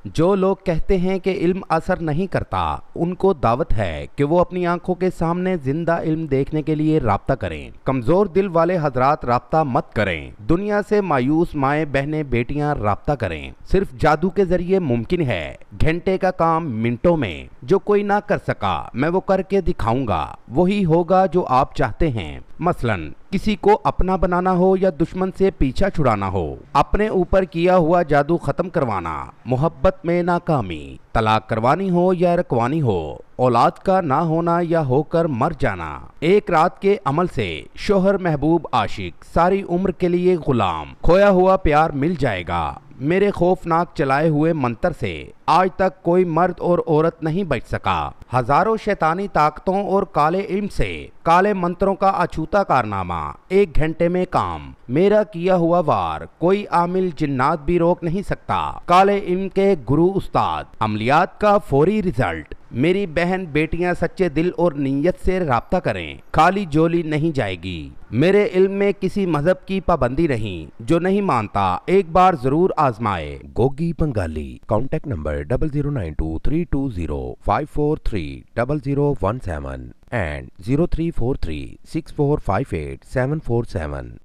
جو لوگ کہتے ہیں کہ علم اثر نہیں کرتا، ان کو دعوت ہے کہ وہ اپنی آنکھوں کے سامنے زندہ علم دیکھنے کے لیے رابطہ کریں۔ کمزور دل والے حضرات رابطہ مت کریں۔ دنیا سے مایوس مائیں بہنیں بیٹیاں رابطہ کریں۔ صرف جادو کے ذریعے ممکن ہے۔ گھنٹے کا کام منٹوں میں، جو کوئی نہ کر سکا میں وہ کر کے دکھاؤں گا، وہی ہوگا جو آپ چاہتے ہیں۔ مثلاً کسی کو اپنا بنانا ہو یا دشمن سے پیچھا چھڑانا ہو، اپنے اوپر کیا ہوا جادو ختم کروانا، محبت میں ناکامی، طلاق کروانی ہو یا رکوانی ہو، اولاد کا نہ ہونا یا ہو کر مر جانا، ایک رات کے عمل سے شوہر محبوب عاشق، ساری عمر کے لیے غلام، کھویا ہوا پیار مل جائے گا۔ میرے خوفناک چلائے ہوئے منتر سے آج تک کوئی مرد اور عورت نہیں بچ سکا۔ ہزاروں شیطانی طاقتوں اور کالے علم سے کالے منتروں کا اچھوتا کارنامہ، 1 گھنٹے میں کام، میرا کیا ہوا وار کوئی عامل جنات بھی روک نہیں سکتا۔ کالے علم کے گرو استاد، عملیات کا فوری رزلٹ۔ میری بہن بیٹیاں سچے دل اور نیت سے رابطہ کریں، خالی جولی نہیں جائے گی۔ میرے علم میں کسی مذہب کی پابندی نہیں، جو نہیں مانتا ایک بار ضرور آزمائے۔ Gogi Bengali. Contact number 00923235430017 and 03436458 747